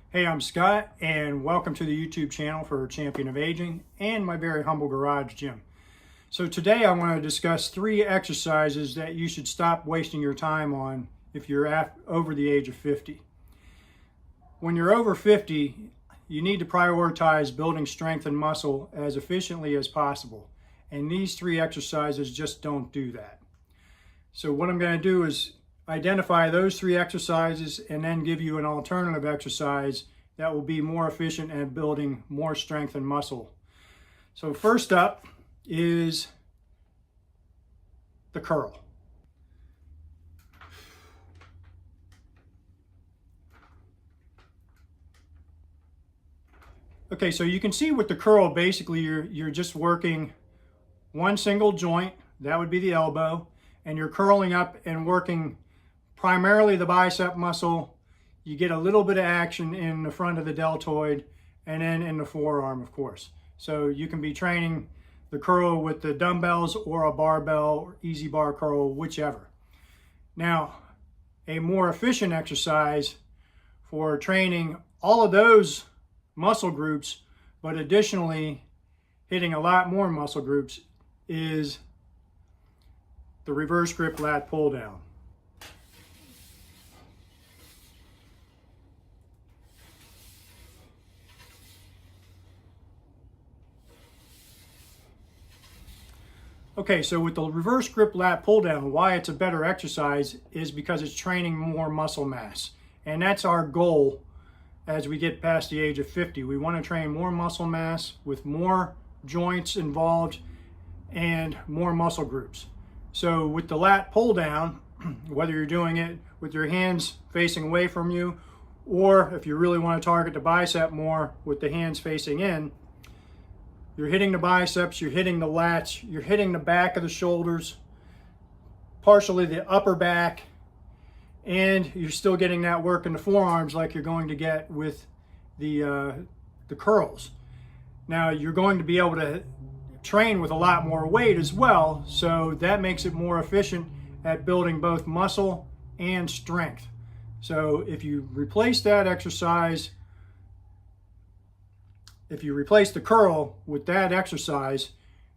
Hey, I'm Scott, and welcome to the YouTube channel for Champion of Aging and my very humble garage gym. So today I want to discuss 3 exercises that you should stop wasting your time on if you're over the age of 50. When you're over 50, you need to prioritize building strength and muscle as efficiently as possible. And these 3 exercises just don't do that. So what I'm going to do is identify those 3 exercises and then give you an alternative exercise that will be more efficient at building more strength and muscle. So first up is the curl. Okay, so you can see with the curl, basically you're just working one single joint, that would be the elbow, and you're curling up and working primarily the bicep muscle. You get a little bit of action in the front of the deltoid and then in the forearm, of course. So you can be training the curl with the dumbbells or a barbell or easy bar curl, whichever. Now, a more efficient exercise for training all of those muscle groups, but additionally hitting a lot more muscle groups, is the reverse grip lat pull down. Okay, so with the reverse grip lat pull down, why it's a better exercise is because it's training more muscle mass. And that's our goal as we get past the age of 50. We want to train more muscle mass with more joints involved and more muscle groups. So with the lat pull down, whether you're doing it with your hands facing away from you, or if you really want to target the bicep more with the hands facing in, you're hitting the biceps, you're hitting the lats, you're hitting the back of the shoulders, partially the upper back, and you're still getting that work in the forearms like you're going to get with the curls. Now you're going to be able to train with a lot more weight as well, so that makes it more efficient at building both muscle and strength. So if you replace that exercise, if you replace the curl with that exercise,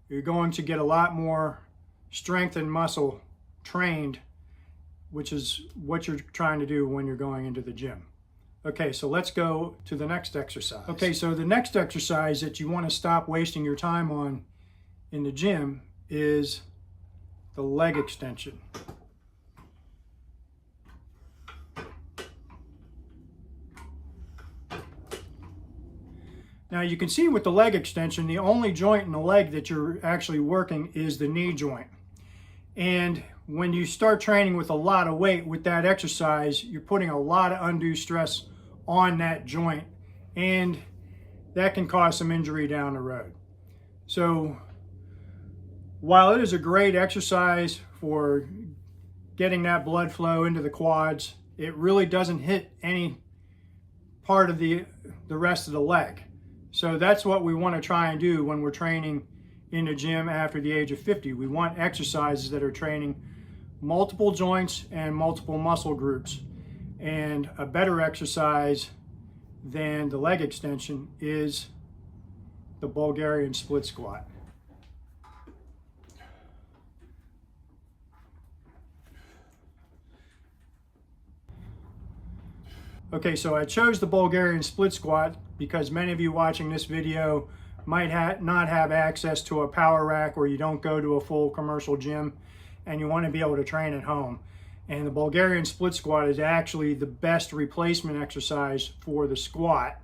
you're going to get a lot more strength and muscle trained, which is what you're trying to do when you're going into the gym. Okay, so let's go to the next exercise. Okay, so the next exercise that you want to stop wasting your time on in the gym is the leg extension. Now you can see with the leg extension, the only joint in the leg that you're actually working is the knee joint. And when you start training with a lot of weight with that exercise, you're putting a lot of undue stress on that joint, and that can cause some injury down the road. So while it is a great exercise for getting that blood flow into the quads, it really doesn't hit any part of the rest of the leg. So that's what we want to try and do when we're training in the gym after the age of 50. We want exercises that are training multiple joints and multiple muscle groups. And a better exercise than the leg extension is the Bulgarian split squat. Okay, so I chose the Bulgarian split squat because many of you watching this video might not have access to a power rack, or you don't go to a full commercial gym and you want to be able to train at home. And the Bulgarian split squat is actually the best replacement exercise for the squat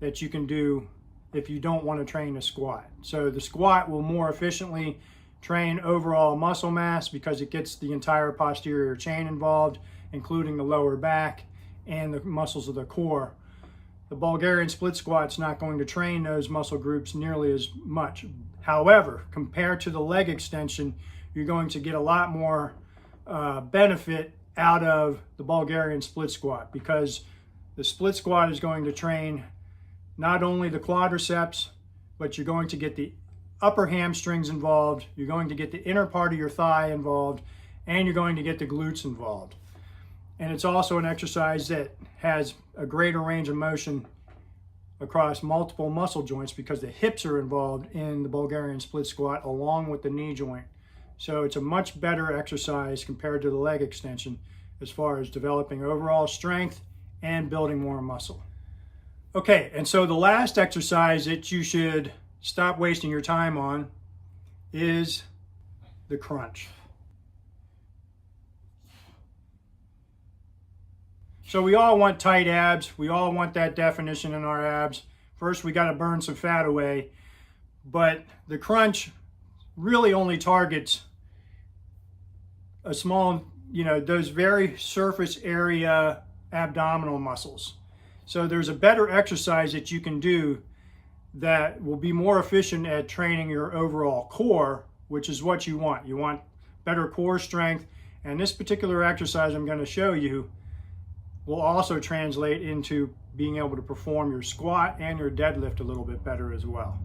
that you can do if you don't want to train the squat. So the squat will more efficiently train overall muscle mass because it gets the entire posterior chain involved, including the lower back and the muscles of the core. The Bulgarian split squat's not going to train those muscle groups nearly as much. However, compared to the leg extension, you're going to get a lot more benefit out of the Bulgarian split squat, because the split squat is going to train not only the quadriceps, but you're going to get the upper hamstrings involved, you're going to get the inner part of your thigh involved, and you're going to get the glutes involved. And it's also an exercise that has a greater range of motion across multiple muscle joints because the hips are involved in the Bulgarian split squat along with the knee joint. So it's a much better exercise compared to the leg extension as far as developing overall strength and building more muscle. Okay, and so the last exercise that you should stop wasting your time on is the crunch. So we all want tight abs. We all want that definition in our abs. First, we got to burn some fat away. But the crunch really only targets a small, those very surface area abdominal muscles. So there's a better exercise that you can do that will be more efficient at training your overall core, which is what you want. You want better core strength. And this particular exercise I'm going to show you will also translate into being able to perform your squat and your deadlift a little bit better as well.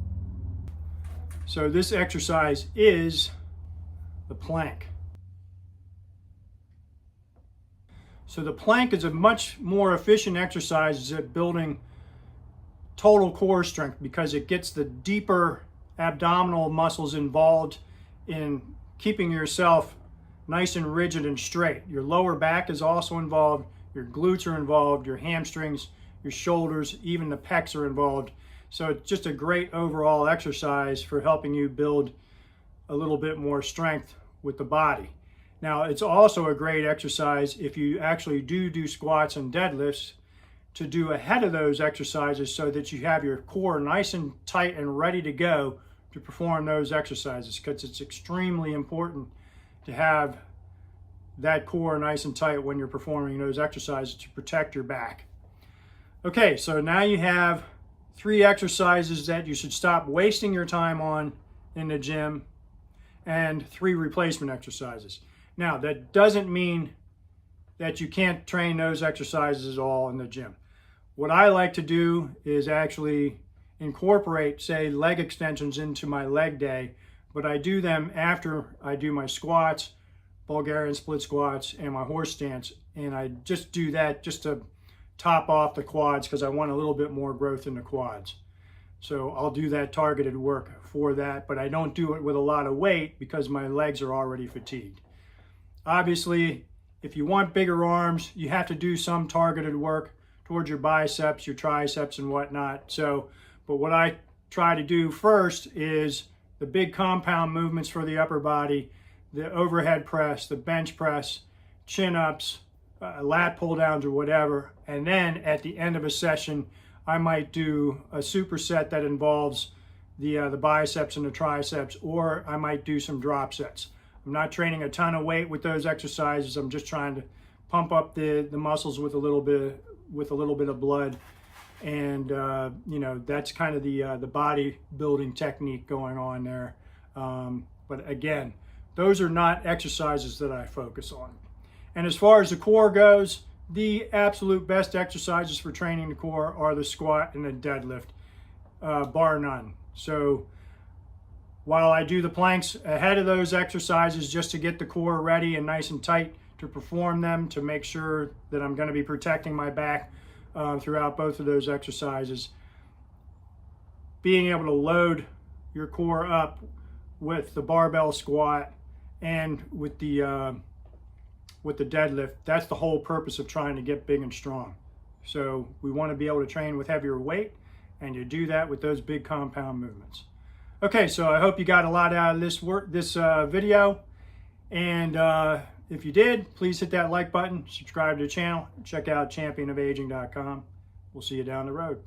So this exercise is the plank. So the plank is a much more efficient exercise at building total core strength because it gets the deeper abdominal muscles involved in keeping yourself nice and rigid and straight. Your lower back is also involved. Your glutes are involved, your hamstrings, your shoulders, even the pecs are involved. So it's just a great overall exercise for helping you build a little bit more strength with the body. Now, it's also a great exercise if you actually do squats and deadlifts to do ahead of those exercises so that you have your core nice and tight and ready to go to perform those exercises, because it's extremely important to have that core nice and tight when you're performing those exercises to protect your back. Okay, so now you have 3 exercises that you should stop wasting your time on in the gym and 3 replacement exercises. Now, that doesn't mean that you can't train those exercises all in the gym. What I like to do is actually incorporate, say, leg extensions into my leg day, but I do them after I do my squats, Bulgarian split squats, and my horse stance, and I just do that just to top off the quads because I want a little bit more growth in the quads. So I'll do that targeted work for that, but I don't do it with a lot of weight because my legs are already fatigued. Obviously, if you want bigger arms, you have to do some targeted work towards your biceps, your triceps, and whatnot. But what I try to do first is the big compound movements for the upper body, the overhead press, the bench press, chin-ups, lat pull-downs or whatever. And then at the end of a session, I might do a superset that involves the biceps and the triceps, or I might do some drop sets. I'm not training a ton of weight with those exercises. I'm just trying to pump up the muscles with a little bit of blood. And that's kind of the bodybuilding technique going on there. But again, those are not exercises that I focus on. And as far as the core goes, the absolute best exercises for training the core are the squat and the deadlift, bar none. So while I do the planks ahead of those exercises just to get the core ready and nice and tight to perform them, to make sure that I'm going to be protecting my back throughout both of those exercises, being able to load your core up with the barbell squat and with the deadlift, that's the whole purpose of trying to get big and strong. So we want to be able to train with heavier weight, and you do that with those big compound movements. Okay, so I hope you got a lot out of this video, and if you did, please hit that like button, subscribe to the channel, check out championofaging.com. We'll see you down the road.